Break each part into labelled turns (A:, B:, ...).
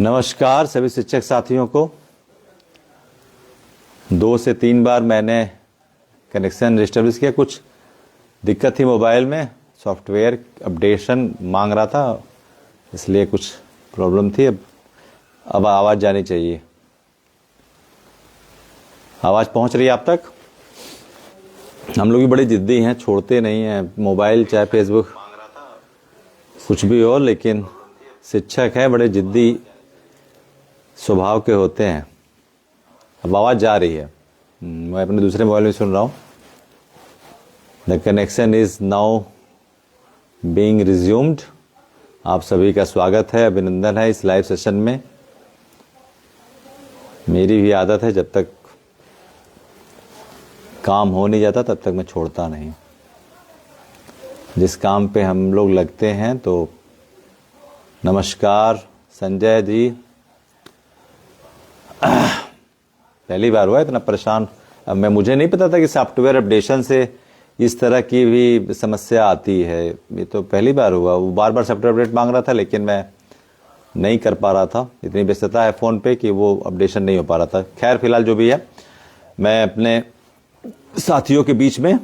A: नमस्कार सभी शिक्षक साथियों को। 2 से 3 बार मैंने कनेक्शन रिस्टेब्लिश किया। कुछ दिक्कत थी मोबाइल में, सॉफ्टवेयर अपडेशन मांग रहा था, इसलिए कुछ प्रॉब्लम थी। अब आवाज़ जानी चाहिए। आवाज़ पहुंच रही है आप तक? हम लोग भी बड़े ज़िद्दी हैं, छोड़ते नहीं हैं मोबाइल, चाहे फेसबुक कुछ भी हो, लेकिन शिक्षक है, बड़े ज़िद्दी स्वभाव के होते हैं। अब आवाज़ जा रही है, मैं अपने दूसरे मोबाइल में सुन रहा हूँ। The connection is now being resumed. आप सभी का स्वागत है, अभिनंदन है इस लाइव सेशन में। मेरी भी आदत है, जब तक काम हो नहीं जाता तब तक मैं छोड़ता नहीं। जिस काम पे हम लोग लगते हैं तो नमस्कार संजय जी, पहली बार हुआ इतना परेशान। अब मुझे नहीं पता था कि सॉफ्टवेयर अपडेशन से इस तरह की भी समस्या आती है। ये तो पहली बार हुआ। वो बार बार सॉफ्टवेयर अपडेट मांग रहा था, लेकिन मैं नहीं कर पा रहा था। इतनी व्यस्तता है फ़ोन पे कि वो अपडेशन नहीं हो पा रहा था। खैर फिलहाल जो भी है, मैं अपने साथियों के बीच में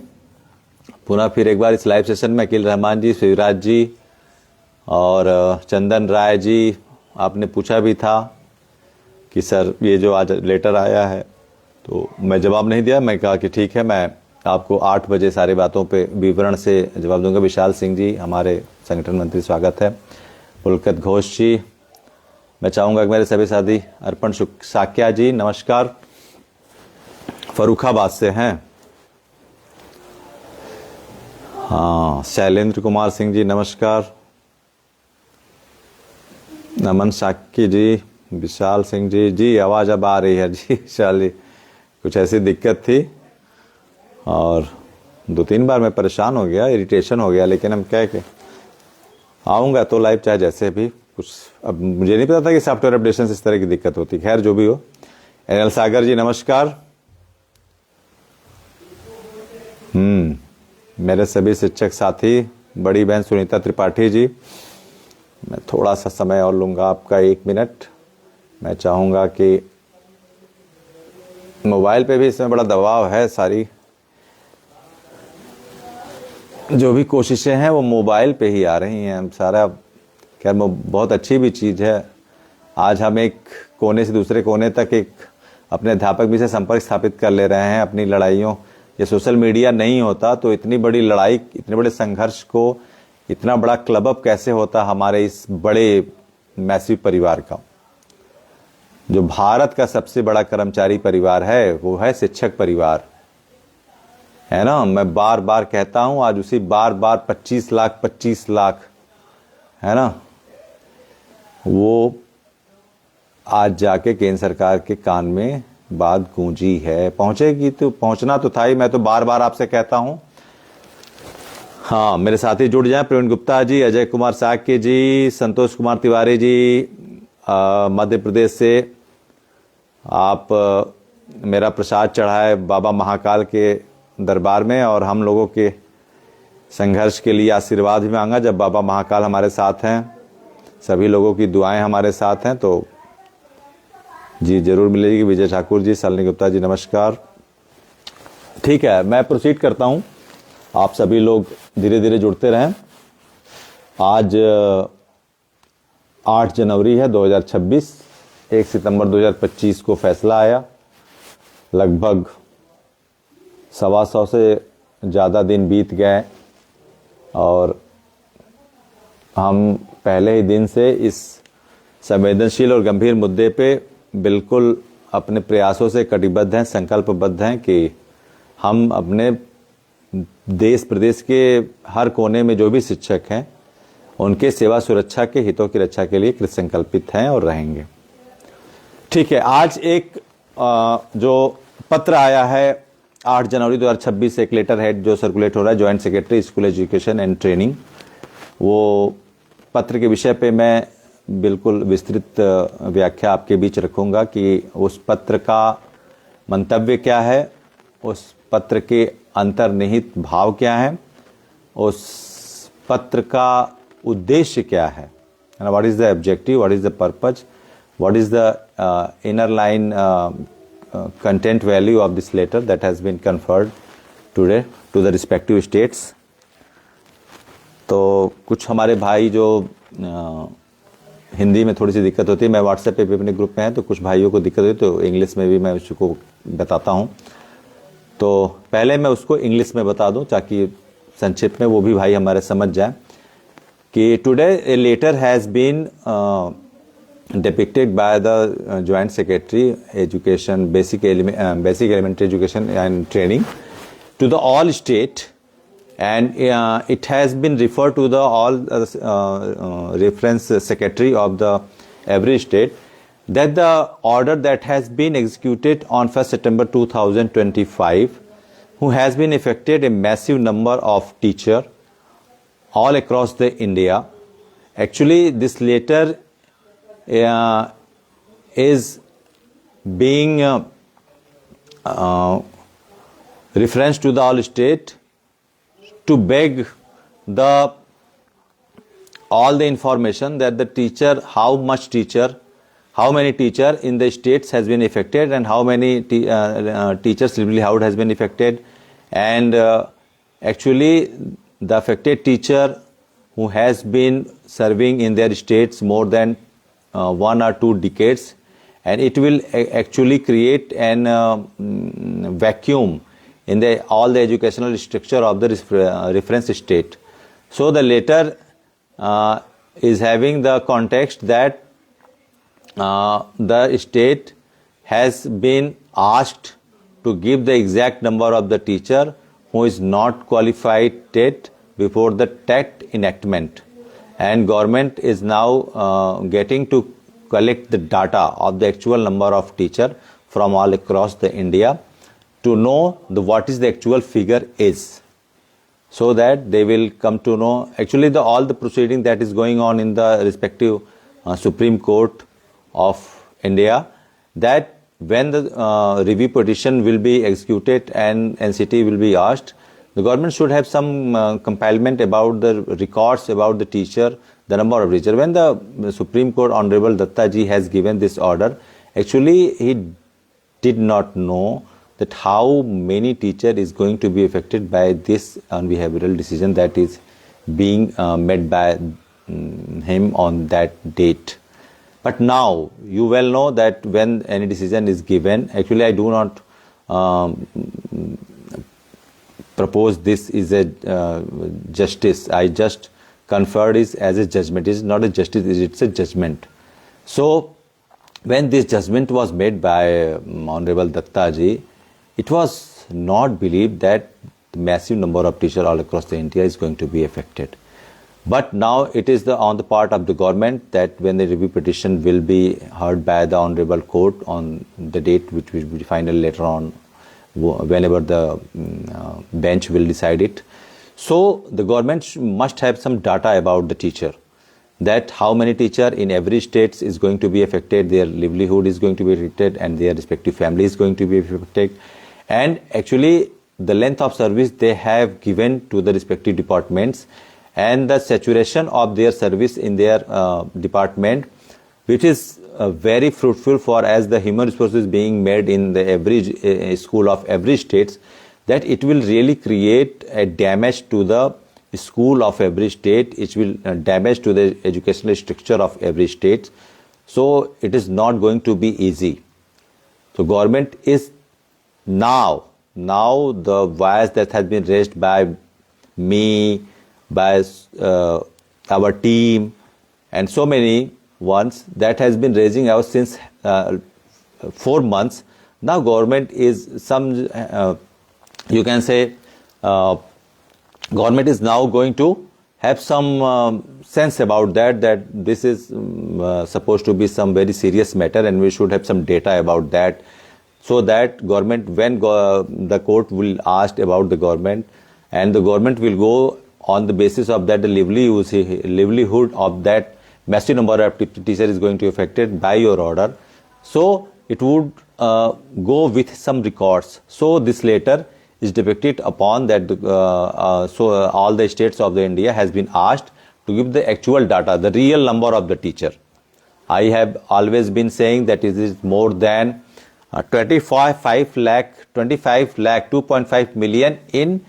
A: पुनः फिर एक बार इस लाइव सेशन में अकील रहमान जी, शिवराज जी और चंदन राय जी, आपने पूछा भी था कि सर ये जो आज लेटर आया है, तो मैं जवाब नहीं दिया। मैं कहा कि ठीक है, मैं आपको 8 बजे सारी बातों पे विवरण से जवाब दूंगा। विशाल सिंह जी हमारे संगठन मंत्री, स्वागत है। पुलकत घोष जी, मैं चाहूँगा कि मेरे सभी साथी। अर्पण साक्या जी नमस्कार, फरुखाबाद से हैं। हाँ, शैलेंद्र कुमार सिंह जी नमस्कार। नमन साक्य जी, विशाल सिंह जी, जी आवाज़ अब आ रही है जी। विशाल जी, कुछ ऐसी दिक्कत थी और 2-3 बार मैं परेशान हो गया, इरिटेशन हो गया, लेकिन हम कह के आऊँगा तो लाइव, चाहे जैसे भी कुछ। अब मुझे नहीं पता था कि सॉफ्टवेयर अपडेशन से इस तरह की दिक्कत होती। खैर जो भी हो। एनएल सागर जी नमस्कार। मेरे सभी शिक्षक साथी, बड़ी बहन सुनीता त्रिपाठी जी, मैं थोड़ा सा समय और लूँगा आपका, 1 मिनट। मैं चाहूँगा कि मोबाइल पे भी इसमें बड़ा दबाव है। सारी जो भी कोशिशें हैं वो मोबाइल पे ही आ रही हैं सारा। खैर बहुत अच्छी भी चीज़ है। आज हम एक कोने से दूसरे कोने तक एक अपने अध्यापक भी से संपर्क स्थापित कर ले रहे हैं अपनी लड़ाइयों। ये सोशल मीडिया नहीं होता तो इतनी बड़ी लड़ाई, इतने बड़े संघर्ष को, इतना बड़ा क्लब अप कैसे होता हमारे इस बड़े मैसिव परिवार का। जो भारत का सबसे बड़ा कर्मचारी परिवार है वो है शिक्षक परिवार, है ना। मैं बार बार कहता हूं, आज उसी बार 25 लाख, है ना, वो आज जाके केंद्र सरकार के कान में बात गूंजी है। पहुंचेगी तो, पहुंचना तो था ही। मैं तो बार बार आपसे कहता हूं। हाँ, मेरे साथी जुड़ जाएं। प्रवीण गुप्ता जी, अजय कुमार साक्य जी, संतोष कुमार तिवारी जी मध्य प्रदेश से। आप मेरा प्रसाद चढ़ाए बाबा महाकाल के दरबार में, और हम लोगों के संघर्ष के लिए आशीर्वाद भी मांगा। जब बाबा महाकाल हमारे साथ हैं, सभी लोगों की दुआएं हमारे साथ हैं, तो जी जरूर मिलेगी। विजय ठाकुर जी, शालिनी गुप्ता जी नमस्कार। ठीक है, मैं प्रोसीड करता हूं। आप सभी लोग धीरे धीरे जुड़ते रहें। आज 8 जनवरी है 2026। 1 सितंबर 2025 को फैसला आया। लगभग 125 से ज़्यादा दिन बीत गए और हम पहले ही दिन से इस संवेदनशील और गंभीर मुद्दे पे बिल्कुल अपने प्रयासों से कटिबद्ध हैं, संकल्पबद्ध हैं कि हम अपने देश प्रदेश के हर कोने में जो भी शिक्षक हैं उनके सेवा सुरक्षा के हितों की रक्षा के लिए कृत संकल्पित हैं और रहेंगे। ठीक है, आज एक जो पत्र आया है 8 जनवरी 2026, एक लेटर हेड जो सर्कुलेट हो रहा है, joint secretary school education and training. वो पत्र के विषय पे मैं बिल्कुल विस्तृत व्याख्या आपके बीच रखूंगा कि उस पत्र का मंतव्य क्या है, उस पत्र के अंतर्निहित भाव क्या है, उस पत्र का उद्देश्य क्या है, what is the objective, what is the purpose, what is the inner line content value of this letter that has been conferred today to the respective states. तो कुछ हमारे भाई जो हिंदी में थोड़ी सी दिक्कत होती है, मैं व्हाट्सएप पे भी अपने ग्रुप में है, तो कुछ भाइयों को दिक्कत होती है, तो इंग्लिश में भी मैं उसको बताता हूँ. तो पहले मैं उसको इंग्लिश में बता दूं ताकि संक्षिप्त में वो भी भाई हमारे समझ जाए कि today a letter has been depicted by the Joint Secretary Education, Basic Elementary Education and Training to the all state, and it has been referred to the all reference secretary of the every state, that the order that has been executed on 1st September 2025, who has been affected a massive number of teachers all across the India. Actually, this letter is being reference to the all state to beg the all the information that the teacher, how many teacher in the states has been affected, and how many teachers livelihood has been affected, and actually the affected teacher who has been serving in their states more than 1 or 2 decades, and it will actually create an vacuum in all the educational structure of the reference state. So the letter is having the context that the state has been asked to give the exact number of the teacher who is not qualified yet before the TET enactment, and government is now getting to collect the data of the actual number of teacher from all across the India to know what is the actual figure is, so that they will come to know actually all the proceeding that is going on in the respective Supreme Court of India, that when the review petition will be executed and NCT will be asked, the government should have some compilement about the records about the teacher, the number of teacher. When the Supreme Court Honorable Datta ji has given this order, actually he did not know that how many teacher is going to be affected by this unbehavioral decision that is being made by him on that date. But now you well know that when any decision is given, actually I do not propose this is a justice. I just conferred it as a judgment. It is not a justice, it's a judgment. So when this judgment was made by Honorable Datta ji, it was not believed that the massive number of teachers all across the India is going to be affected. But now it is on the part of the government that when the review petition will be heard by the Honorable Court on the date which will be final later on, whenever the bench will decide it. So the government must have some data about the teacher, that how many teacher in every state is going to be affected, their livelihood is going to be affected, and their respective family is going to be affected, and actually the length of service they have given to the respective departments, and the saturation of their service in their department, which is very fruitful for as the human resources being made in the every school of every state, that it will really create a damage to the school of every state. It will damage to the educational structure of every state. So it is not going to be easy. So government is now the voice that has been raised by me, by our team, and so many ones that has been raising out since 4 months. Now government is some you can say government is now going to have some sense about that this is supposed to be some very serious matter, and we should have some data about that, so that government, when the court will ask about the government, and the government will go on the basis of that the livelihood of that massive number of teachers is going to be affected by your order. So it would go with some records. So this letter is depicted upon that all the states of the India has been asked to give the actual data, the real number of the teacher. I have always been saying that it is more than 25 lakh 2.5 million in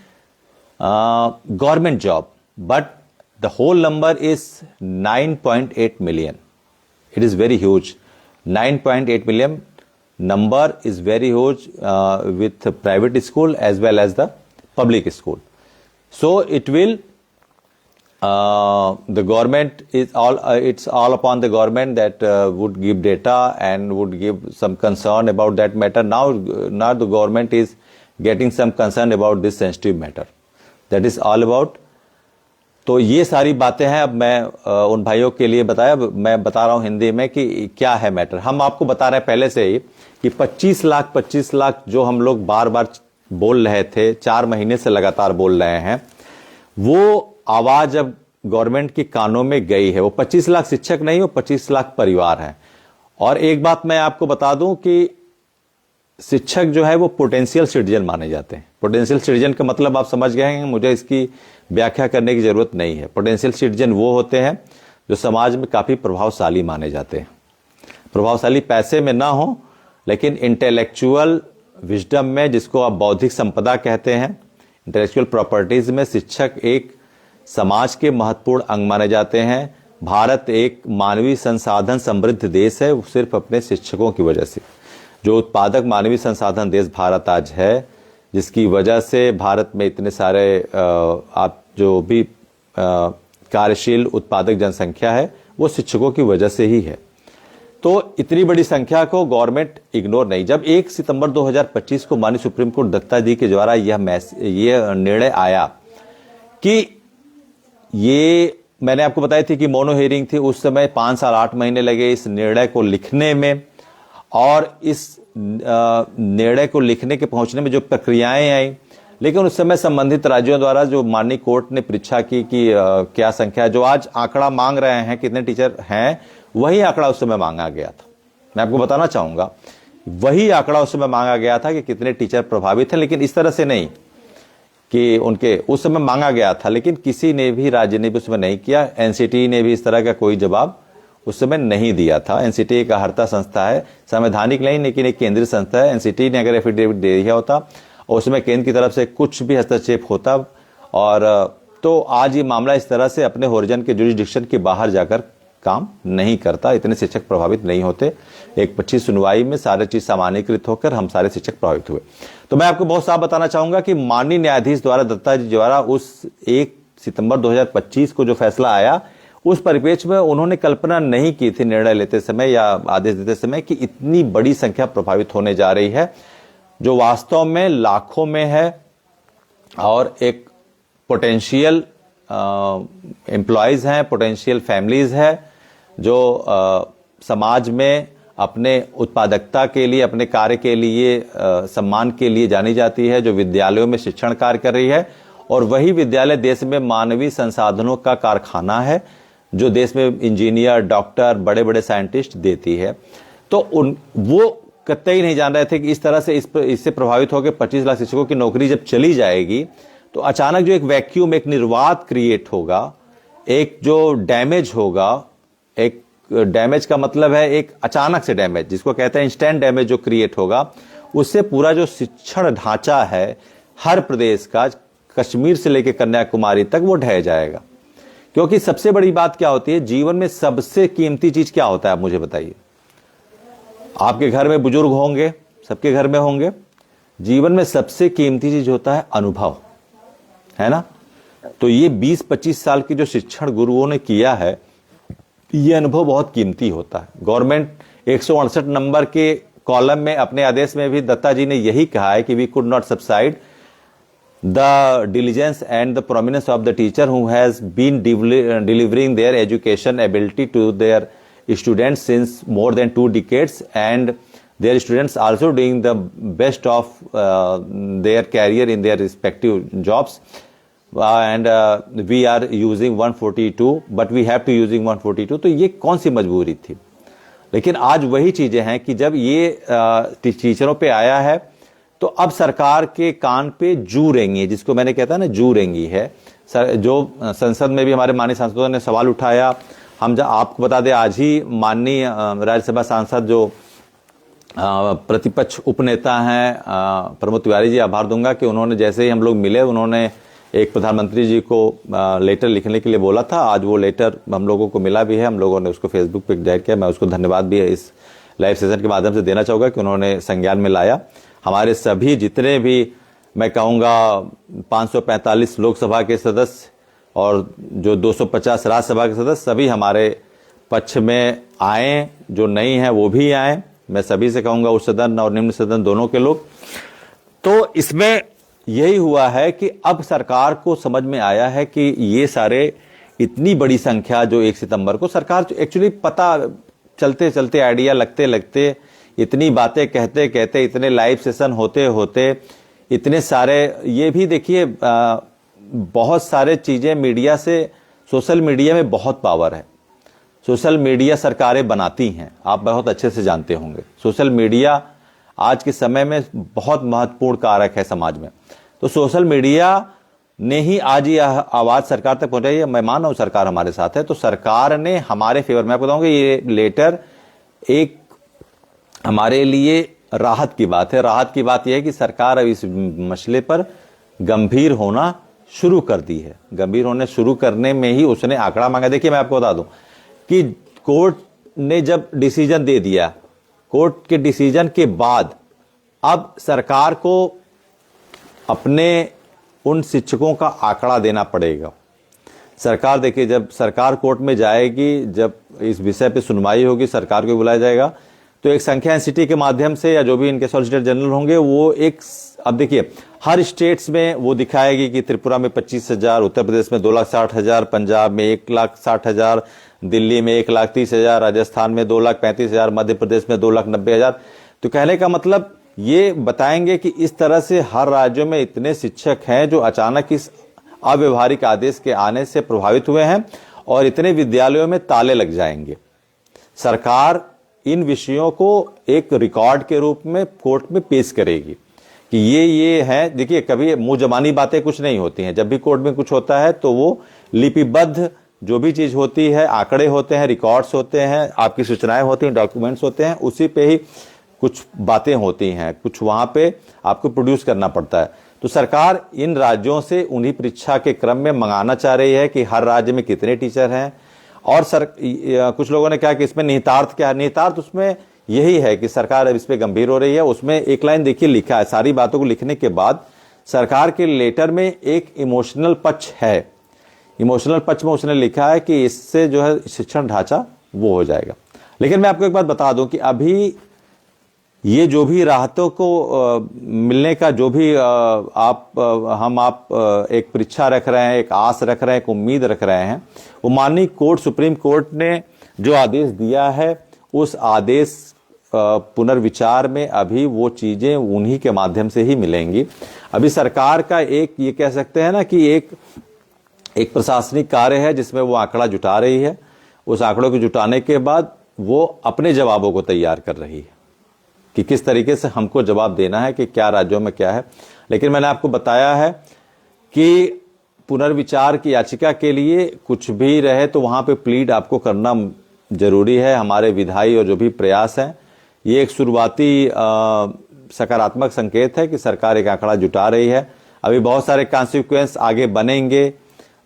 A: government job, but the whole number is 9.8 million. It is very huge. 9.8 million number is very huge with the private school as well as the public school. So it will the government is it's all upon the government that would give data and would give some concern about that matter. Now the government is getting some concern about this sensitive matter. That is all about. तो ये सारी बातें हैं। अब मैं उन भाइयों के लिए बताया, मैं बता रहा हूं हिंदी में कि क्या है मैटर। हम आपको बता रहे हैं पहले से ही कि 25 लाख जो हम लोग बार बार बोल रहे थे, 4 महीने से लगातार बोल रहे हैं, वो आवाज अब गवर्नमेंट की कानों में गई है। वो 25 लाख शिक्षक नहीं, वो 25 लाख परिवार हैं। और एक बात मैं आपको बता दूं कि शिक्षक जो है वो पोटेंशियल सिटीजन माने जाते हैं। पोटेंशियल सिटीजन का मतलब आप समझ गए हैं, मुझे इसकी व्याख्या करने की जरूरत नहीं है। पोटेंशियल सिटीजन वो होते हैं जो समाज में काफी प्रभावशाली माने जाते हैं। प्रभावशाली पैसे में ना हो, लेकिन इंटेलेक्चुअल विजडम में, जिसको आप बौद्धिक संपदा कहते हैं, इंटेलेक्चुअल प्रॉपर्टीज में शिक्षक एक समाज के महत्वपूर्ण अंग माने जाते हैं। भारत एक मानवीय संसाधन समृद्ध देश है, सिर्फ अपने शिक्षकों की वजह से। जो उत्पादक मानवीय संसाधन देश भारत आज है, जिसकी वजह से भारत में इतने सारे आप जो भी कार्यशील उत्पादक जनसंख्या है, वो शिक्षकों की वजह से ही है। तो इतनी बड़ी संख्या को गवर्नमेंट इग्नोर नहीं। जब 1 सितंबर 2025 को माननीय सुप्रीम कोर्ट दत्ता जी के द्वारा यह निर्णय आया कि ये, मैंने आपको बताई थी कि मोनो हियरिंग थी, उस समय 5 साल 8 महीने लगे इस निर्णय को लिखने में, और इस निर्णय को लिखने के पहुंचने में जो प्रक्रियाएं आई, लेकिन उस समय संबंधित राज्यों द्वारा जो माननीय कोर्ट ने परीक्षा की कि क्या संख्या, जो आज आंकड़ा मांग रहे हैं कितने टीचर हैं, वही आंकड़ा उस समय मांगा गया था। मैं आपको बताना चाहूंगा, वही आंकड़ा उस समय मांगा गया था कि कितने टीचर प्रभावित हैं, लेकिन इस तरह से नहीं कि उनके उस समय मांगा गया था, लेकिन किसी ने भी, राज्य ने भी उस समय नहीं किया। एनसीटी ने भी इस तरह का कोई जवाब उस समय नहीं दिया था। एनसीटी एक आहर्ता संस्था है, संवैधानिक नहीं लेकिन एक केंद्रीय संस्था है। एनसीटी ने अगर एफिडेविट दे दिया होता और उसमें केंद्र की तरफ से कुछ भी हस्तक्षेप होता, और तो आज ये मामला इस तरह से अपने होरिजन के जुरिसडिक्शन के बाहर जाकर काम नहीं करता, इतने शिक्षक प्रभावित नहीं होते। एक 25 सुनवाई में सारे चीज सामान्यीकृत होकर हम सारे शिक्षक प्रभावित हुए। तो मैं आपको बहुत साफ बताना चाहूंगा कि माननीय न्यायाधीश द्वारा, दत्ता जी द्वारा, उस 1 सितंबर 2025 को जो फैसला आया, उस परिप्रेक्ष्य में उन्होंने कल्पना नहीं की थी निर्णय लेते समय या आदेश देते समय कि इतनी बड़ी संख्या प्रभावित होने जा रही है, जो वास्तव में लाखों में है, और एक पोटेंशियल एम्प्लॉयज हैं, पोटेंशियल फैमिलीज है, जो समाज में अपने उत्पादकता के लिए, अपने कार्य के लिए, सम्मान के लिए जानी जाती है, जो विद्यालयों में शिक्षण कार्य कर रही है। और वही विद्यालय देश में मानवीय संसाधनों का कारखाना है, जो देश में इंजीनियर, डॉक्टर, बड़े बड़े साइंटिस्ट देती है। तो वो कतई नहीं जान रहे थे कि इस तरह से इससे प्रभावित होकर 25 लाख शिक्षकों की नौकरी जब चली जाएगी, तो अचानक जो एक वैक्यूम, एक निर्वात क्रिएट होगा, एक जो डैमेज होगा, एक डैमेज का मतलब है एक अचानक से डैमेज, जिसको कहते हैं इंस्टेंट डैमेज, जो क्रिएट होगा, उससे पूरा जो शिक्षण ढांचा है हर प्रदेश का, कश्मीर से लेकर कन्याकुमारी तक, वो ढह जाएगा। क्योंकि सबसे बड़ी बात क्या होती है, जीवन में सबसे कीमती चीज क्या होता है, आप मुझे बताइए। आपके घर में बुजुर्ग होंगे, सबके घर में होंगे। जीवन में सबसे कीमती चीज होता है अनुभव, है ना। तो ये 20-25 साल की जो शिक्षण गुरुओं ने किया है, ये अनुभव बहुत कीमती होता है। गवर्नमेंट 168 नंबर के कॉलम में अपने आदेश में भी दत्ता जी ने यही कहा है कि we could not subside the diligence and the prominence of the teacher who has been delivering their education ability to their students since more than 2 decades, and their students also doing the best of their career in their respective jobs, and we are using 142, but we have to using 142। तो ये कौन सी मजबूरी थी। लेकिन आज वही चीजें हैं कि जब ये टीचरों पे आया है, तो अब सरकार के कान पे जू रेंगी, जिसको मैंने कहता ना जू रेंगी है। जो संसद में भी हमारे माननीय सांसदों ने सवाल उठाया, आपको बता दें, आज ही माननीय राज्यसभा सांसद जो प्रतिपक्ष उपनेता हैं प्रमोद तिवारी जी, आभार दूंगा कि उन्होंने जैसे ही हम लोग मिले, उन्होंने एक प्रधानमंत्री जी को लेटर लिखने के लिए बोला था। आज वो लेटर हम लोगों को मिला भी है, हम लोगों ने उसको फेसबुक पे जाहिर किया। मैं उसको धन्यवाद भी इस लाइव सेशन के माध्यम से देना चाहूँगा कि उन्होंने संज्ञान में लाया। हमारे सभी जितने भी, मैं कहूँगा 545 लोकसभा के सदस्य और जो 250 राज्यसभा के सदस्य, सभी हमारे पक्ष में आए। जो नहीं है वो भी आए। मैं सभी से कहूँगा, उच्च सदन और निम्न सदन दोनों के लोग। तो इसमें यही हुआ है कि अब सरकार को समझ में आया है कि ये सारे इतनी बड़ी संख्या जो 1 सितंबर को, सरकार एक्चुअली पता चलते चलते, आइडिया लगते लगते, इतनी बातें कहते कहते, इतने लाइव सेशन होते होते, इतने सारे, ये भी देखिए बहुत सारे चीजें मीडिया से, सोशल मीडिया में बहुत पावर है। सोशल मीडिया सरकारें बनाती हैं, आप बहुत अच्छे से जानते होंगे। सोशल मीडिया आज के समय में बहुत महत्वपूर्ण कारक है समाज में। तो सोशल मीडिया ने ही आज ये आवाज सरकार तक पहुंचाई है। मैं मान रहा हूं सरकार हमारे साथ है, तो सरकार ने हमारे फेवर में, आपको बताऊंगा ये लेटर एक हमारे लिए राहत की बात है। राहत की बात यह है कि सरकार अब इस मसले पर गंभीर होना शुरू कर दी है। गंभीर होने शुरू करने में ही उसने आंकड़ा मांगा। देखिए, मैं आपको बता दूं कि कोर्ट ने जब डिसीजन दे दिया, कोर्ट के डिसीजन के बाद अब सरकार को अपने उन शिक्षकों का आंकड़ा देना पड़ेगा। सरकार, देखिए, जब सरकार कोर्ट में जाएगी, जब इस विषय पे सुनवाई होगी, सरकार को बुलाया जाएगा, तो एक संख्या एनसीटी के माध्यम से या जो भी इनके सॉलिसिटर जनरल होंगे, वो एक, अब देखिए हर स्टेट्स में वो दिखाएगी कि त्रिपुरा में 25,000, उत्तर प्रदेश में 2,60,000, पंजाब में 1,60,000, दिल्ली में 1,30,000, राजस्थान में 2,35,000, मध्य प्रदेश में 2,90,000। तो कहने का मतलब ये बताएंगे कि इस तरह से हर राज्यों में इतने शिक्षक हैं जो अचानक इस अव्यवहारिक आदेश के आने से प्रभावित हुए हैं और इतने विद्यालयों में ताले लग जाएंगे। सरकार इन विषयों को एक रिकॉर्ड के रूप में कोर्ट में पेश करेगी कि ये है। देखिए, कभी मुंह जबानी बातें कुछ नहीं होती हैं। जब भी कोर्ट में कुछ होता है तो वो लिपिबद्ध जो भी चीज होती है, आंकड़े होते हैं, रिकॉर्ड्स होते हैं, आपकी सूचनाएं होती हैं, डॉक्यूमेंट्स होते हैं, उसी पे ही कुछ बातें होती हैं, कुछ वहां पे आपको प्रोड्यूस करना पड़ता है। तो सरकार इन राज्यों से उन्हीं परीक्षा के क्रम में मंगाना चाह रही है कि हर राज्य में कितने टीचर हैं। और कुछ लोगों ने कहा कि इसमें निहितार्थ क्या है। निहितार्थ उसमें यही है कि सरकार अब इस पे गंभीर हो रही है। उसमें एक लाइन देखिए लिखा है, सारी बातों को लिखने के बाद सरकार के लेटर में एक इमोशनल पक्ष है। इमोशनल पक्ष में उसने लिखा है कि इससे जो है शिक्षण ढांचा वो हो जाएगा। लेकिन मैं आपको एक बात बता दूं कि अभी ये जो भी राहतों को मिलने का जो भी आप एक परीक्षा रख रहे हैं, एक आस रख रहे हैं, एक उम्मीद रख रहे हैं, वो माननीय कोर्ट, सुप्रीम कोर्ट ने जो आदेश दिया है, उस आदेश पुनर्विचार में अभी वो चीजें उन्हीं के माध्यम से ही मिलेंगी। अभी सरकार का एक, ये कह सकते हैं ना कि एक प्रशासनिक कार्य है जिसमें वो आंकड़ा जुटा रही है। उस आंकड़ों को जुटाने के बाद वो अपने जवाबों को तैयार कर रही है कि किस तरीके से हमको जवाब देना है कि क्या राज्यों में क्या है। लेकिन मैंने आपको बताया है कि पुनर्विचार की याचिका के लिए कुछ भी रहे तो वहां पे प्लीड आपको करना जरूरी है। हमारे विधायी और जो भी प्रयास हैं, ये एक शुरुआती सकारात्मक संकेत है कि सरकार एक आंकड़ा जुटा रही है। अभी बहुत सारे कॉन्सिक्वेंस आगे बनेंगे,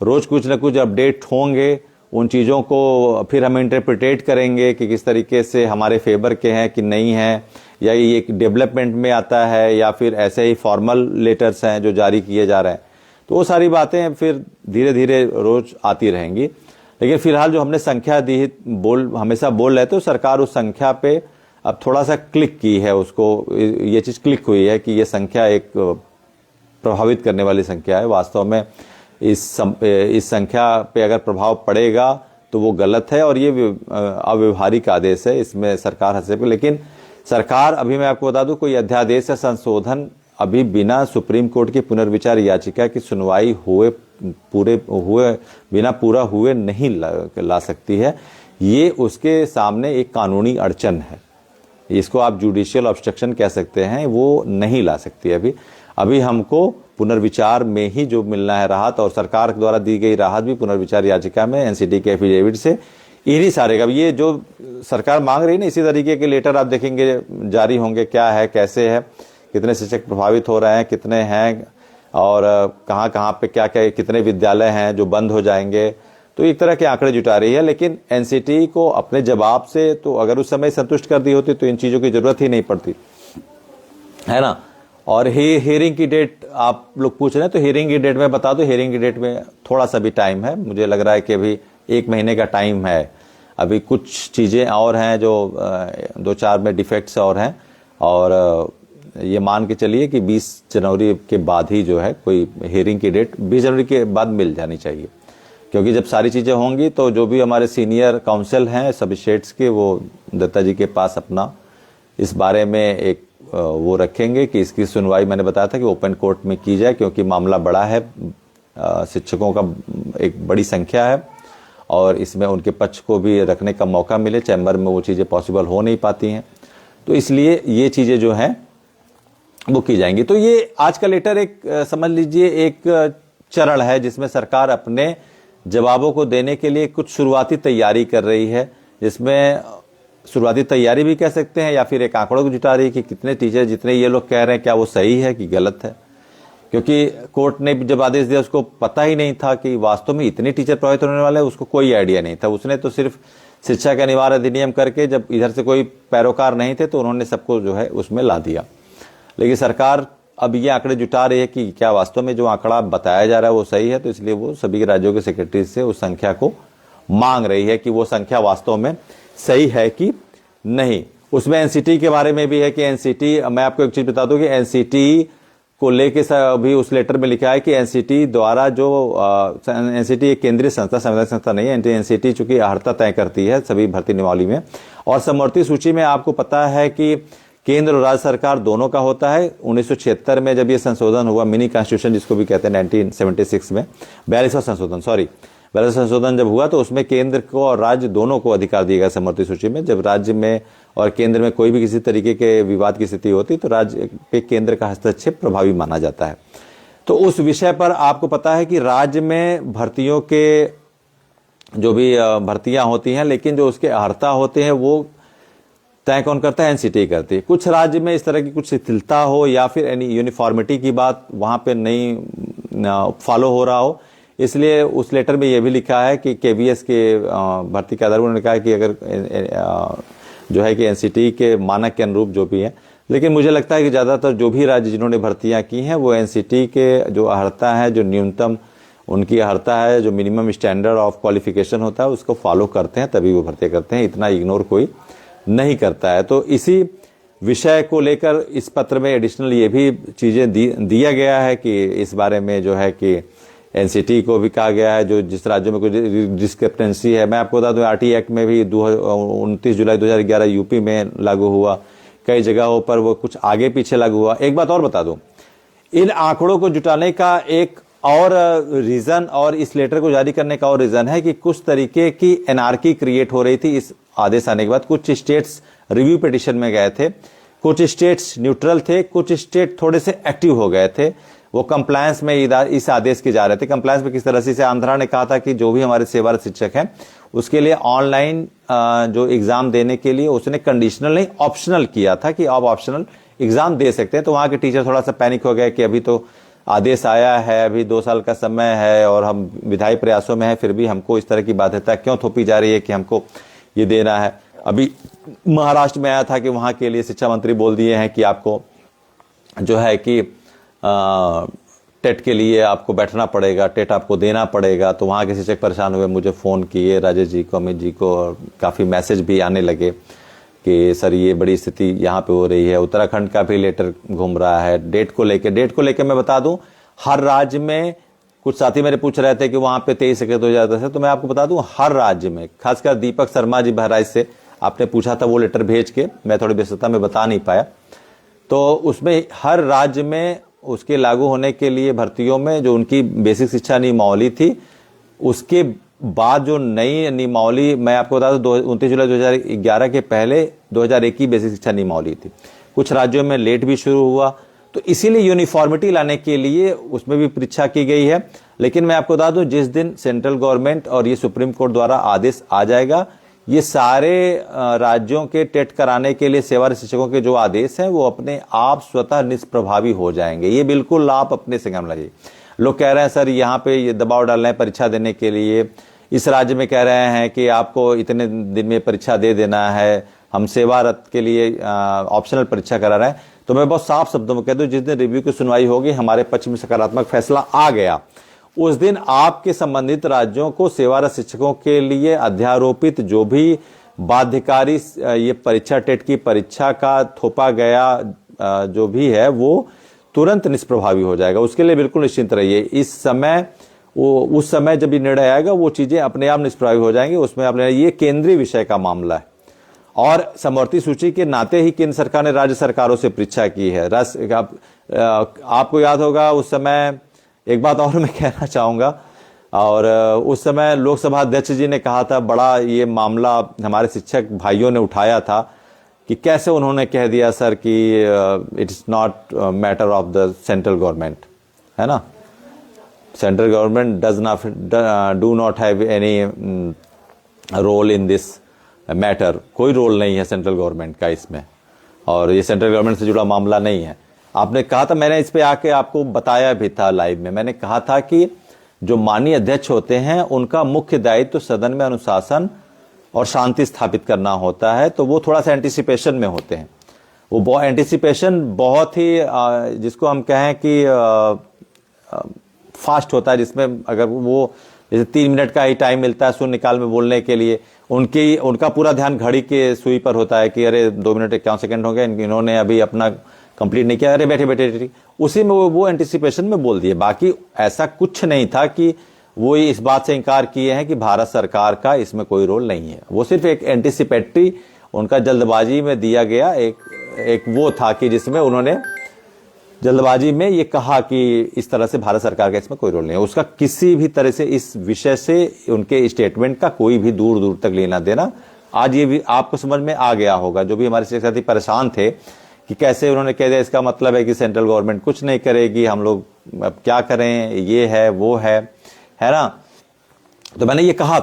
A: रोज कुछ न कुछ अपडेट होंगे। उन चीज़ों को फिर हम इंटरप्रिटेट करेंगे कि किस तरीके से हमारे फेवर के हैं कि नहीं है, या ये एक डेवलपमेंट में आता है, या फिर ऐसे ही फॉर्मल लेटर्स हैं जो जारी किए जा रहे हैं। तो वो सारी बातें फिर धीरे धीरे रोज आती रहेंगी। लेकिन फिलहाल जो हमने संख्या दी, हमेशा बोल रहे थे, तो सरकार उस संख्या पे अब थोड़ा सा क्लिक की है, उसको ये चीज़ क्लिक हुई है कि ये संख्या एक प्रभावित करने वाली संख्या है। वास्तव में इस संख्या पे अगर प्रभाव पड़ेगा तो वो गलत है और ये अव्यवहारिक आदेश है, इसमें सरकार हस्तक्षेप। लेकिन सरकार, अभी मैं आपको बता दूं, कोई अध्यादेश या संशोधन अभी बिना सुप्रीम कोर्ट की पुनर्विचार याचिका की सुनवाई बिना पूरा हुए नहीं ला सकती है। ये उसके सामने एक कानूनी अड़चन है, इसको आप जुडिशियल ऑब्स्ट्रक्शन कह सकते हैं, वो नहीं ला सकती। अभी हमको पुनर्विचार में ही जो मिलना है राहत, और सरकार द्वारा दी गई राहत भी पुनर्विचार याचिका में एनसीटी के एफिडेविट से इन्हीं सारे का ये जो सरकार मांग रही है ना, इसी तरीके के लेटर आप देखेंगे जारी होंगे, क्या है, कैसे है, कितने शिक्षक प्रभावित हो रहे हैं, कितने हैं, और कहाँ कहाँ पे क्या क्या, कितने विद्यालय हैं जो बंद हो जाएंगे। तो एक तरह के आंकड़े जुटा रही है। लेकिन एनसीटी को अपने जवाब से तो अगर उस समय संतुष्ट कर दी होती तो इन चीज़ों की जरूरत ही नहीं पड़ती, है ना। और हियरिंग की डेट आप लोग पूछ रहे हैं, तो हियरिंग की डेट में बता दो, हियरिंग की डेट में थोड़ा सा भी टाइम है, मुझे लग रहा है कि अभी 1 महीने का टाइम है। अभी कुछ चीज़ें और हैं जो 2-4 में डिफेक्ट्स और हैं, और ये मान के चलिए कि 20 जनवरी के बाद ही जो है कोई हियरिंग की डेट 20 जनवरी के बाद मिल जानी चाहिए, क्योंकि जब सारी चीज़ें होंगी तो जो भी हमारे सीनियर काउंसिल हैं सभी स्टेट्स के, वो दत्ता जी के पास अपना इस बारे में एक वो रखेंगे कि इसकी सुनवाई, मैंने बताया था कि ओपन कोर्ट में की जाए, क्योंकि मामला बड़ा है, शिक्षकों का एक बड़ी संख्या है, और इसमें उनके पक्ष को भी रखने का मौका मिले। चैम्बर में वो चीज़ें पॉसिबल हो नहीं पाती हैं, तो इसलिए ये चीज़ें जो हैं वो की जाएंगी। तो ये आज का लेटर एक समझ लीजिए एक चरण है जिसमें सरकार अपने जवाबों को देने के लिए कुछ शुरुआती तैयारी कर रही है, जिसमें शुरुआती तैयारी भी कह सकते हैं, या फिर एक आंकड़ों को जुटा रही है कि कितने टीचर, जितने ये लोग कह रहे हैं, क्या वो सही है कि गलत है। क्योंकि कोर्ट ने जब आदेश दिया उसको पता ही नहीं था कि वास्तव में इतने टीचर प्रभावित होने वाले हैं, उसको कोई आइडिया नहीं था। उसने तो सिर्फ शिक्षा का अनिवार्य अधिनियम करके, जब इधर से कोई पैरोकार नहीं थे तो उन्होंने सबको जो है उसमें ला दिया। लेकिन सरकार अब ये आंकड़े जुटा रही है कि क्या वास्तव में जो आंकड़ा बताया जा रहा है वो सही है, तो इसलिए वो सभी राज्यों के सेक्रेटरी से उस संख्या को मांग रही है कि वो संख्या वास्तव में सही है कि नहीं। उसमें एनसीटी के बारे में भी है कि एनसीटी, मैं आपको एक चीज बता दूं कि एनसीटी को लेके भी उस लेटर में लिखा है कि एनसीटी द्वारा जो एनसीटी एक केंद्रीय संस्था, संवैधानिक संस्था नहीं है। एनसीटी चूंकि अर्हता तय करती है सभी भर्ती नियमावली में, और समवर्ती सूची में आपको पता है कि केंद्र और राज्य सरकार दोनों का होता है। 1976 में जब ये संशोधन हुआ, मिनी कॉन्स्टिट्यूशन जिसको भी कहते हैं, 1976 में 42वां संशोधन, 42वां संशोधन जब हुआ तो उसमें केंद्र को और राज्य दोनों को अधिकार दिया गया समवर्ती सूची में। जब राज्य में और केंद्र में कोई भी किसी तरीके के विवाद की स्थिति होती तो राज्य पे केंद्र का हस्तक्षेप प्रभावी माना जाता है। तो उस विषय पर आपको पता है कि राज्य में भर्तियों के जो भी भर्तियां होती हैं, लेकिन जो उसके अर्हता होते हैं वो तय कौन करता है? एनसीटी करती है। कुछ राज्य में इस तरह की कुछ शिथिलता हो या फिर यूनिफॉर्मिटी की बात वहां पे नहीं फॉलो हो रहा हो, इसलिए उस लेटर में यह भी लिखा है कि केवीएस के भर्ती के आधार पर उन्होंने कहा कि अगर जो है कि एनसीटी के मानक के अनुरूप जो भी है, लेकिन मुझे लगता है कि ज्यादातर जो भी राज्य जिन्होंने भर्तियां की हैं वो एनसीटी के जो अर्हता है, जो न्यूनतम उनकी अर्हता है, जो मिनिमम स्टैंडर्ड ऑफ क्वालिफिकेशन होता है उसको फॉलो करते हैं, तभी वो भर्ती करते हैं। इतना इग्नोर कोई नहीं करता है। तो इसी विषय को लेकर इस पत्र में एडिशनल ये भी चीजें दिया गया है कि इस बारे में जो है कि एनसीटी को भी कहा गया है जो जिस राज्यों में कोई डिस्क्रिपेंसी है। मैं आपको बता दूं आरटी एक्ट में भी 29 जुलाई 2011 यूपी में लागू हुआ, कई जगहों पर वो कुछ आगे पीछे लागू हुआ। एक बात और बता दूं, इन आंकड़ों को जुटाने का एक और रीजन और इस लेटर को जारी करने का और रीजन है कि कुछ तरीके की एनार्की क्रिएट हो रही थी इस आदेश आने के बाद। कुछ स्टेट्स रिव्यू पिटिशन में गए थे, कुछ स्टेट्स न्यूट्रल थे, कुछ स्टेट थोड़े से एक्टिव हो गए थे, वो कंप्लायंस में इस आदेश के जा रहे थे। कंप्लायंस में किस तरह से? आंध्रा ने कहा था कि जो भी हमारे सेवारत शिक्षक हैं उसके लिए ऑनलाइन जो एग्जाम देने के लिए उसने कंडीशनल नहीं ऑप्शनल किया था कि आप ऑप्शनल एग्जाम दे सकते हैं। तो वहां के टीचर थोड़ा सा पैनिक हो गए कि अभी तो आदेश आया है, अभी 2 साल का समय है और हम विधायी प्रयासों में है, फिर भी हमको इस तरह की बाध्यता क्यों थोपी जा रही है कि हमको ये देना है। अभी महाराष्ट्र में आया था कि वहां के लिए शिक्षा मंत्री बोल दिए हैं कि आपको जो है कि टेट के लिए आपको बैठना पड़ेगा, टेट आपको देना पड़ेगा। तो वहाँ के शिक्षक परेशान हुए, मुझे फ़ोन किए, राजेश जी को, अमित जी को, और काफ़ी मैसेज भी आने लगे कि सर ये बड़ी स्थिति यहाँ पे हो रही है। उत्तराखंड का भी लेटर घूम रहा है डेट को लेके मैं बता दूं हर राज्य में, कुछ साथी मेरे पूछ रहे थे कि वहाँ पे 23 अगस्त 2010 है, तो मैं आपको बता दूं हर राज्य में, खासकर दीपक शर्मा जी बहराइच से आपने पूछा था वो लेटर भेज के, मैं थोड़ी व्यस्तता में बता नहीं पाया। तो उसमें हर राज्य में उसके लागू होने के लिए भर्तियों में जो उनकी बेसिक शिक्षा नियमावली थी उसके बाद जो नई नियमावली, मैं आपको बता दूं 29 जुलाई 2011 के पहले 2001 की बेसिक शिक्षा नियमावली थी। कुछ राज्यों में लेट भी शुरू हुआ, तो इसीलिए यूनिफॉर्मिटी लाने के लिए उसमें भी परीक्षा की गई है। लेकिन मैं आपको बता दूं, जिस दिन सेंट्रल गवर्नमेंट और ये सुप्रीम कोर्ट द्वारा आदेश आ जाएगा, ये सारे राज्यों के टेट कराने के लिए सेवारत शिक्षकों के जो आदेश हैं वो अपने आप स्वतः निष्प्रभावी हो जाएंगे। ये बिल्कुल आप अपने से काम लाइए। लोग कह रहे हैं सर यहाँ पे ये दबाव डाल रहे हैं परीक्षा देने के लिए, इस राज्य में कह रहे हैं कि आपको इतने दिन में परीक्षा दे देना है, हम सेवारत के लिए ऑप्शनल परीक्षा करा रहे हैं। तो मैं बहुत साफ शब्दों में कह दूं, जिस दिन रिव्यू की सुनवाई होगी, हमारे पक्ष में सकारात्मक फैसला आ गया, उस दिन आपके संबंधित राज्यों को सेवारत शिक्षकों के लिए अध्यारोपित जो भी बाध्यकारी ये परीक्षा टेट की परीक्षा का थोपा गया जो भी है वो तुरंत निष्प्रभावी हो जाएगा। उसके लिए बिल्कुल निश्चिंत रहिए। इस समय उस समय जब ये निर्णय आएगा वो चीजें अपने आप निष्प्रभावी हो जाएंगी। उसमें अपने ये केंद्रीय विषय का मामला है और समवर्ती सूची के नाते ही केंद्र सरकार ने राज्य सरकारों से परीक्षा की है। आपको याद होगा उस समय, एक बात और मैं कहना चाहूंगा, और उस समय लोकसभा अध्यक्ष जी ने कहा था, बड़ा ये मामला हमारे शिक्षक भाइयों ने उठाया था कि कैसे उन्होंने कह दिया सर कि it is not matter of the central government, है ना, central government do not have any role in this matter. कोई रोल नहीं है सेंट्रल गवर्नमेंट का इसमें, और ये सेंट्रल गवर्नमेंट से जुड़ा मामला नहीं है। आपने कहा था, मैंने इस पे आके आपको बताया भी था लाइव में, मैंने कहा था कि जो माननीय अध्यक्ष होते हैं उनका मुख्य दायित्व सदन में अनुशासन और शांति स्थापित करना होता है। तो वो थोड़ा सा एंटिसिपेशन में होते हैं। वो एंटिसिपेशन बहुत ही जिसको हम कहें कि फास्ट होता है, जिसमें अगर वो जैसे 3 मिनट का ही टाइम मिलता है शून्य काल में बोलने के लिए, उनका पूरा ध्यान घड़ी के सुई पर होता है कि अरे 2 मिनट 51 सेकंड हो गए, इन्होंने अभी अपना कंप्लीट नहीं किया, अरे बैठे बैठे, उसी में वो एंटिसिपेशन में बोल दिए। बाकी ऐसा कुछ नहीं था कि वो इस बात से इनकार किए हैं कि भारत सरकार का इसमें कोई रोल नहीं है। वो सिर्फ एक एंटिसिपेटरी, उनका जल्दबाजी में दिया गया एक वो था कि जिसमें उन्होंने जल्दबाजी में ये कहा कि इस तरह से भारत सरकार का इसमें कोई रोल नहीं है। उसका किसी भी तरह से इस विषय से उनके स्टेटमेंट का कोई भी दूर दूर तक लेना देना, आज ये भी आपको समझ में आ गया होगा। जो भी हमारे शिक्षक साथी परेशान थे कि कैसे उन्होंने कह दिया, इसका मतलब है कि सेंट्रल गवर्नमेंट कुछ नहीं करेगी, हम लोग अब क्या करें, ये है वो है ना। तो मैंने ये कहा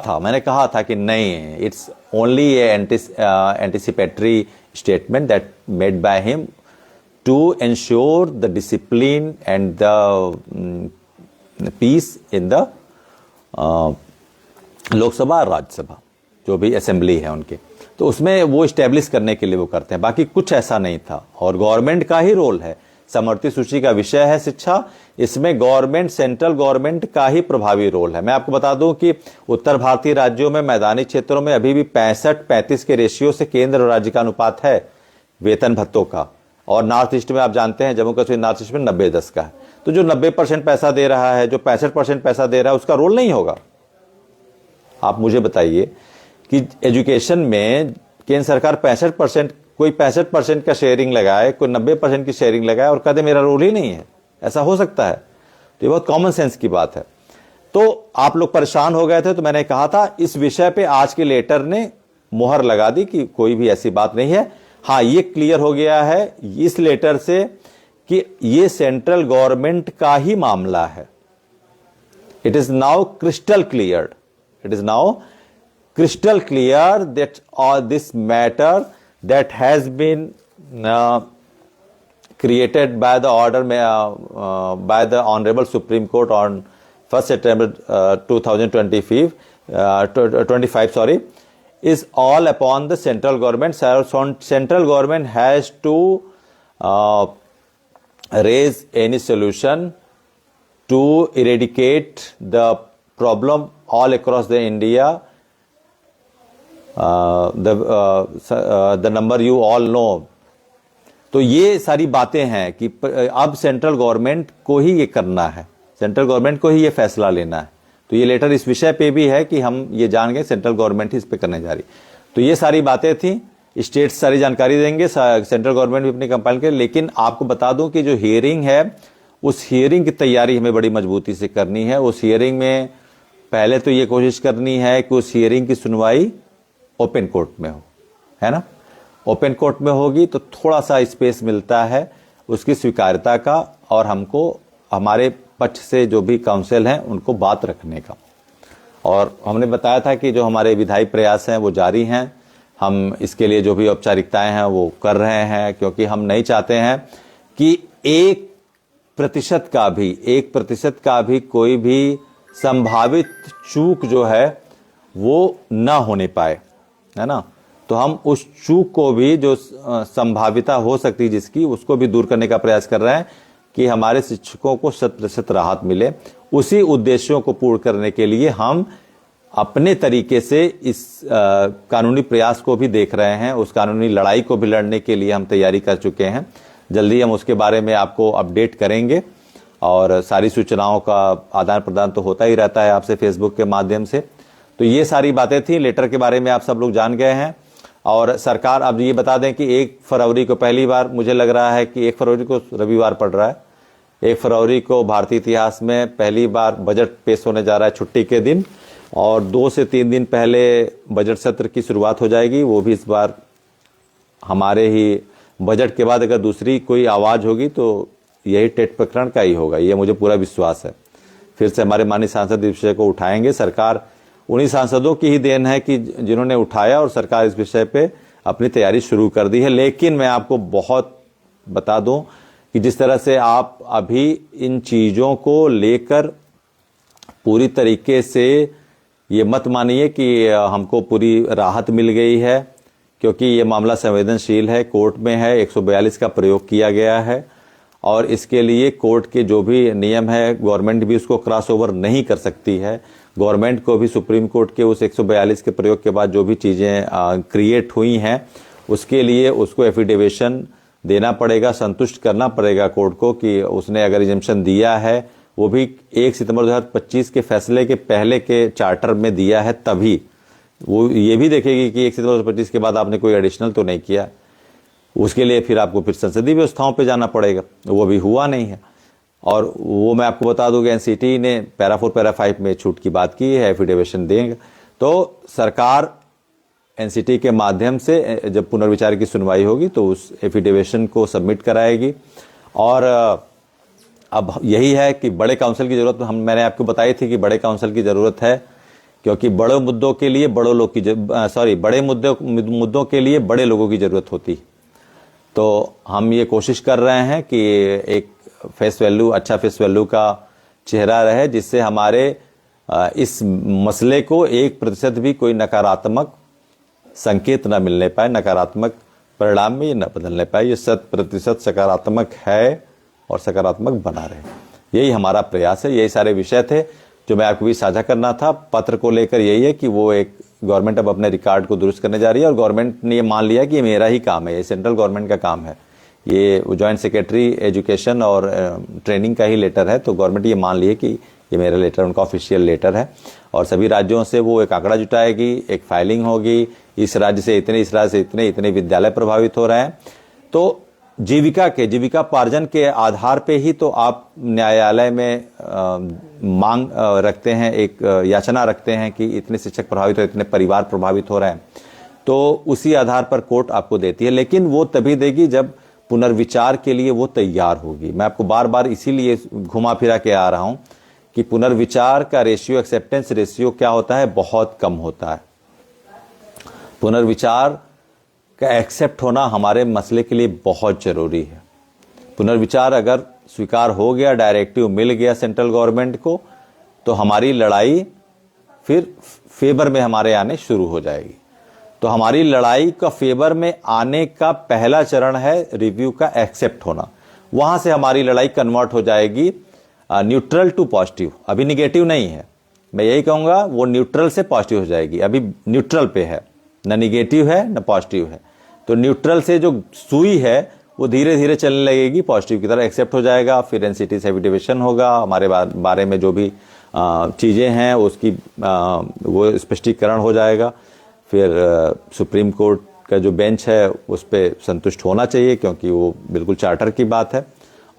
A: था, कि नहीं, it's only anticipatory statement that made by him to ensure the discipline and the peace in the Lok Sabha और राज्यसभा जो भी असेंबली है उनके, तो उसमें वो स्टैब्लिश करने के लिए वो करते हैं। बाकी कुछ ऐसा नहीं था। और गवर्नमेंट का ही रोल है, समवर्ती सूची का विषय है शिक्षा, इसमें गवर्नमेंट, सेंट्रल गवर्नमेंट का ही प्रभावी रोल है। मैं आपको बता दूं कि उत्तर भारतीय राज्यों में मैदानी क्षेत्रों में अभी भी 65-35 के रेशियो से केंद्र और राज्य का अनुपात है वेतन भत्तों का। और नॉर्थ ईस्ट में आप जानते हैं, जम्मू कश्मीर नॉर्थ ईस्ट में 90-10 का है। तो जो 90% पैसा दे रहा है, जो 65% पैसा दे रहा है, उसका रोल नहीं होगा। आप मुझे बताइए कि एजुकेशन में केंद्र सरकार 65%, कोई 65% का शेयरिंग लगाए, कोई 90% की शेयरिंग लगाए और कदे मेरा रोल ही नहीं है, ऐसा हो सकता है? तो ये बहुत कॉमन सेंस की बात है। तो आप लोग परेशान हो गए थे, तो मैंने कहा था इस विषय पे आज के लेटर ने मुहर लगा दी कि कोई भी ऐसी बात नहीं है। हाँ, ये क्लियर हो गया है इस लेटर से कि ये सेंट्रल गवर्नमेंट का ही मामला है। It is now crystal clear, that all this matter that has been created by the order by the Honorable Supreme Court on 1st September 2025, is all upon the central government. Central government has to raise any solution to eradicate the problem all across the India. The number you all know. तो ये सारी बातें हैं कि अब central government को ही ये करना है, सेंट्रल गवर्नमेंट को ही ये फैसला लेना है। तो ये लेटर इस विषय पे भी है कि हम ये जान गए सेंट्रल गवर्नमेंट ही इस पे करने जा रही। तो ये सारी बातें थी, स्टेट सारी जानकारी देंगे, सेंट्रल गवर्नमेंट भी अपनी कंपाइल करे। लेकिन आपको बता दूं कि जो हियरिंग है, उस हियरिंग की तैयारी हमें बड़ी मजबूती से करनी है। उस हियरिंग में पहले तो ये कोशिश करनी है कि उस हियरिंग की सुनवाई ओपन कोर्ट में हो, है ना। ओपन कोर्ट में होगी तो थोड़ा सा स्पेस मिलता है उसकी स्वीकार्यता का और हमको हमारे पक्ष से जो भी काउंसिल हैं उनको बात रखने का। और हमने बताया था कि जो हमारे विधायी प्रयास हैं वो जारी हैं, हम इसके लिए जो भी औपचारिकताएं हैं वो कर रहे हैं, क्योंकि हम नहीं चाहते हैं कि 1% का भी कोई भी संभावित चूक जो है वो ना होने पाए, है ना। तो हम उस चूक को भी जो संभाविता हो सकती है जिसकी, उसको भी दूर करने का प्रयास कर रहे हैं कि हमारे शिक्षकों को 100% राहत मिले। उसी उद्देश्यों को पूर्ण करने के लिए हम अपने तरीके से इस कानूनी प्रयास को भी देख रहे हैं, उस कानूनी लड़ाई को भी लड़ने के लिए हम तैयारी कर चुके हैं। जल्दी हम उसके बारे में आपको अपडेट करेंगे और सारी सूचनाओं का आदान प्रदान तो होता ही रहता है आपसे फेसबुक के माध्यम से। तो ये सारी बातें थी। लेटर के बारे में आप सब लोग जान गए हैं। और सरकार, अब ये बता दें कि 1 फरवरी को, पहली बार मुझे लग रहा है कि 1 फरवरी को रविवार पड़ रहा है, 1 फरवरी को भारतीय इतिहास में पहली बार बजट पेश होने जा रहा है छुट्टी के दिन। और 2 से 3 दिन पहले बजट सत्र की शुरुआत हो जाएगी। वो भी इस बार हमारे ही बजट के बाद अगर दूसरी कोई आवाज होगी तो यही टेट प्रकरण का ही होगा, ये मुझे पूरा विश्वास है। फिर से हमारे माननीय सांसद इस विषय को उठाएंगे। सरकार उन्हीं सांसदों की ही देन है कि जिन्होंने उठाया, और सरकार इस विषय पे अपनी तैयारी शुरू कर दी है। लेकिन मैं आपको बहुत बता दूं कि जिस तरह से आप अभी इन चीजों को लेकर पूरी तरीके से ये मत मानिए कि हमको पूरी राहत मिल गई है, क्योंकि ये मामला संवेदनशील है, कोर्ट में है, 142 का प्रयोग किया गया है और इसके लिए कोर्ट के जो भी नियम है गवर्नमेंट भी उसको क्रॉस ओवर नहीं कर सकती है। गवर्नमेंट को भी सुप्रीम कोर्ट के उस 142 के प्रयोग के बाद जो भी चीजें क्रिएट हुई हैं उसके लिए उसको एफिडेविशन देना पड़ेगा, संतुष्ट करना पड़ेगा कोर्ट को कि उसने अगर एग्जम्पशन दिया है, वो भी 1 सितंबर 2025 के फैसले के पहले के चार्टर में दिया है, तभी वो ये भी देखेगी कि 1 सितंबर 2025 के बाद आपने कोई एडिशनल तो नहीं किया। उसके लिए फिर आपको फिर संसदीय व्यवस्थाओं पे जाना पड़ेगा, वो भी हुआ नहीं है। और वो मैं आपको बता दूं कि एनसीटी ने पैरा 4 पैरा 5 में छूट की बात की है, एफिडेविशन देंगे। तो सरकार एनसीटी के माध्यम से जब पुनर्विचार की सुनवाई होगी तो उस एफिडेविशन को सबमिट कराएगी। और अब यही है कि बड़े काउंसिल की जरूरत मैंने आपको बताई थी कि बड़े काउंसिल की जरूरत है, क्योंकि बड़े मुद्दों के लिए बड़े मुद्दों के लिए बड़े लोगों की जरूरत होती। तो हम ये कोशिश कर रहे हैं कि एक फेस वैल्यू, अच्छा फेस वैल्यू का चेहरा रहे, जिससे हमारे इस मसले को 1% भी कोई नकारात्मक संकेत न मिलने पाए, नकारात्मक परिणाम में ये न बदलने पाए। ये 100% सकारात्मक है और सकारात्मक बना रहे, यही हमारा प्रयास है। यही सारे विषय थे जो मैं आपको भी साझा करना था। पत्र को लेकर यही है कि वो एक गवर्नमेंट अब अपने रिकॉर्ड को दुरुस्त करने जा रही है और गवर्नमेंट ने ये मान लिया कि ये मेरा ही काम है, ये सेंट्रल गवर्नमेंट का काम है, ये जॉइंट सेक्रेटरी एजुकेशन और ट्रेनिंग का ही लेटर है। तो गवर्नमेंट ये मान लिए कि ये मेरा लेटर उनका ऑफिशियल लेटर है और सभी राज्यों से वो एक आंकड़ा जुटाएगी, एक फाइलिंग होगी, इस राज्य से इतने, इस राज्य से इतने विद्यालय प्रभावित हो रहे हैं। तो जीविकापार्जन के आधार पे ही तो आप न्यायालय में मांग रखते हैं, एक याचना रखते हैं कि इतने शिक्षक प्रभावित हो, इतने परिवार प्रभावित हो रहे हैं, तो उसी आधार पर कोर्ट आपको देती है। लेकिन वो तभी देगी जब पुनर्विचार के लिए वो तैयार होगी। मैं आपको बार बार इसीलिए घुमा फिरा के आ रहा हूं कि पुनर्विचार का रेशियो, एक्सेप्टेंस रेशियो क्या होता है, बहुत कम होता है। पुनर्विचार का एक्सेप्ट होना हमारे मसले के लिए बहुत जरूरी है। पुनर्विचार अगर स्वीकार हो गया, डायरेक्टिव मिल गया सेंट्रल गवर्नमेंट को, तो हमारी लड़ाई फिर फेवर में हमारे आने शुरू हो जाएगी। तो हमारी लड़ाई का फेवर में आने का पहला चरण है रिव्यू का एक्सेप्ट होना। वहां से हमारी लड़ाई कन्वर्ट हो जाएगी न्यूट्रल टू पॉजिटिव। अभी निगेटिव नहीं है, मैं यही कहूंगा, वो न्यूट्रल से पॉजिटिव हो जाएगी। अभी न्यूट्रल पे है, न निगेटिव है न पॉजिटिव है। तो न्यूट्रल से जो सुई है वो धीरे धीरे चलने लगेगी, पॉजिटिव की तरह एक्सेप्ट हो जाएगा। फिर एनसीटी से एफिडेविशन होगा, हमारे बारे में जो भी चीजें हैं उसकी वो स्पष्टीकरण हो जाएगा। फिर सुप्रीम कोर्ट का जो बेंच है उस पर संतुष्ट होना चाहिए, क्योंकि वो बिल्कुल चार्टर की बात है।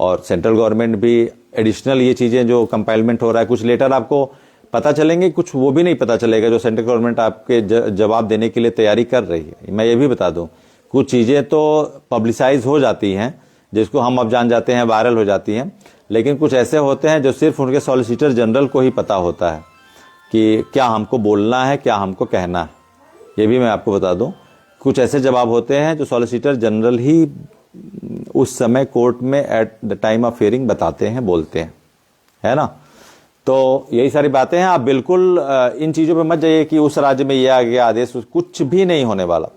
A: और सेंट्रल गवर्नमेंट भी एडिशनल ये चीजें जो कंपाइलमेंट हो रहा है, कुछ लेटर आपको पता चलेंगे, कुछ वो भी नहीं पता चलेगा जो सेंट्रल गवर्नमेंट आपके जवाब देने के लिए तैयारी कर रही है। मैं ये भी बता दूं, कुछ चीजें तो पब्लिसाइज हो जाती हैं, जिसको हम अब जान जाते हैं, वायरल हो जाती हैं। लेकिन कुछ ऐसे होते हैं जो सिर्फ उनके सॉलिसिटर जनरल को ही पता होता है कि क्या हमको बोलना है, क्या हमको कहना है। ये भी मैं आपको बता दूं, कुछ ऐसे जवाब होते हैं जो सॉलिसिटर जनरल ही उस समय कोर्ट में at the time of hearing बताते हैं, बोलते हैं, है ना। तो यही सारी बातें हैं। आप बिल्कुल इन चीज़ों पे मत जाइए कि उस राज्य में ये आ गया आदेश, कुछ भी नहीं होने वाला।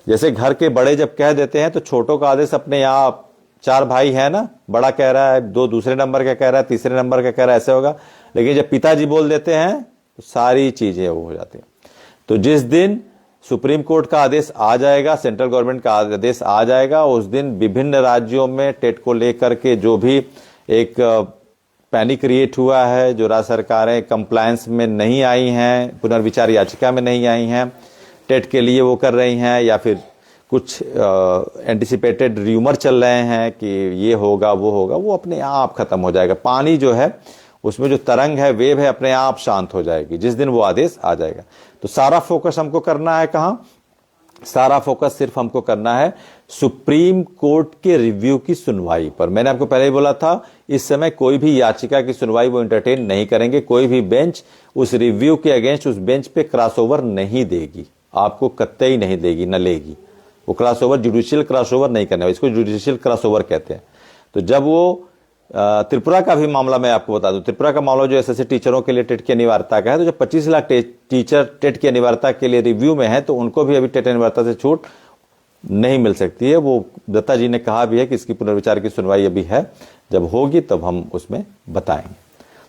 A: जैसे घर के बड़े जब कह देते हैं तो छोटों का आदेश अपने यहाँ 4 भाई है ना, बड़ा कह रहा है, 2 दूसरे नंबर का कह रहा है, तीसरे नंबर का कह रहा है, ऐसे होगा। लेकिन जब पिताजी बोल देते हैं तो सारी चीजें वो हो जाती हैं। तो जिस दिन सुप्रीम कोर्ट का आदेश आ जाएगा, सेंट्रल गवर्नमेंट का आदेश आ जाएगा, उस दिन विभिन्न राज्यों में टेट को लेकर के जो भी एक पैनिक क्रिएट हुआ है, जो राज्य सरकारें कंप्लायंस में नहीं आई हैं, पुनर्विचार याचिका में नहीं आई हैं, टेट के लिए वो कर रही हैं, या फिर कुछ एंटिसिपेटेड र्यूमर चल रहे हैं कि ये होगा वो होगा, वो अपने आप खत्म हो जाएगा। पानी जो है उसमें जो तरंग है, वेव है, अपने आप शांत हो जाएगी जिस दिन वो आदेश आ जाएगा। तो सारा फोकस हमको करना है कहां? सारा फोकस सिर्फ हमको करना है सुप्रीम कोर्ट के रिव्यू की सुनवाई पर। मैंने आपको पहले ही बोला था, इस समय कोई भी याचिका की सुनवाई वो एंटरटेन नहीं करेंगे। कोई भी बेंच उस रिव्यू के अगेंस्ट उस बेंच पे क्रॉसओवर नहीं देगी, आपको कतई नहीं देगी, न लेगी। वो क्रॉसओवर, जुडिशियल क्रॉसओवर नहीं करने, इसको जुडिशियल क्रॉसओवर कहते हैं। तो जब वो त्रिपुरा का भी मामला मैं आपको बता दूं, त्रिपुरा का मामला जो एसएससी टीचरों के लिए टेट की अनिवार्यता का है, तो जब 25 लाख टीचर टेट की अनिवार्यता के लिए रिव्यू में है, तो उनको भी अभी टेट अनिवार्यता से छूट नहीं मिल सकती है। वो दत्ता जी ने कहा भी है कि इसकी पुनर्विचार की सुनवाई अभी है, जब होगी तब हम उसमें बताएंगे।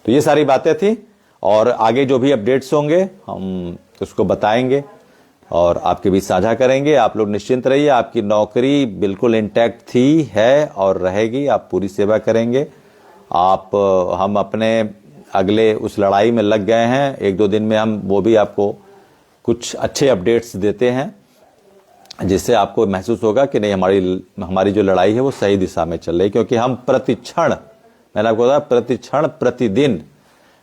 A: तो ये सारी बातें थी, और आगे जो भी अपडेट्स होंगे हम उसको बताएंगे और आपके बीच साझा करेंगे। आप लोग निश्चिंत रहिए, आपकी नौकरी बिल्कुल इंटैक्ट थी, है और रहेगी। आप पूरी सेवा करेंगे। हम अपने अगले उस लड़ाई में लग गए हैं। 1-2 दिन में हम वो भी आपको कुछ अच्छे अपडेट्स देते हैं, जिससे आपको महसूस होगा कि नहीं, हमारी जो लड़ाई है वो सही दिशा में चल रही है। क्योंकि हम प्रतिक्षण, मैंने आपको बताया, प्रतिक्षण प्रतिदिन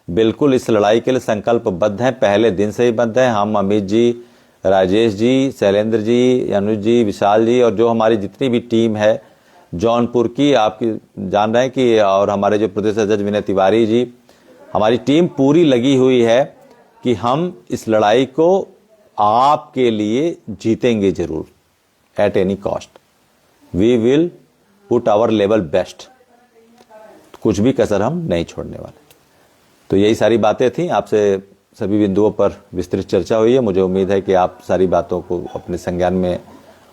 A: बिल्कुल इस लड़ाई के लिए संकल्पबद्ध हैं। पहले दिन से ही बद्ध हैं। हम अमित जी, राजेश जी, शैलेंद्र जी, अनुज जी, विशाल जी, और जो हमारी जितनी भी टीम है जौनपुर की, आपकी जान रहे हैं कि, और हमारे जो प्रदेश अध्यक्ष विनय तिवारी जी, हमारी टीम पूरी लगी हुई है कि हम इस लड़ाई को आपके लिए जीतेंगे जरूर, at any cost. We will put our level best. कुछ भी कसर हम नहीं छोड़ने वाले। तो यही सारी बातें थी, आपसे सभी बिंदुओं पर विस्तृत चर्चा हुई है। मुझे उम्मीद है कि आप सारी बातों को अपने संज्ञान में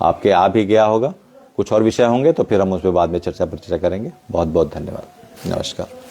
A: आपके आ भी गया होगा। कुछ और विषय होंगे तो फिर हम उस पर बाद में चर्चा पर चर्चा करेंगे। बहुत बहुत धन्यवाद। नमस्कार।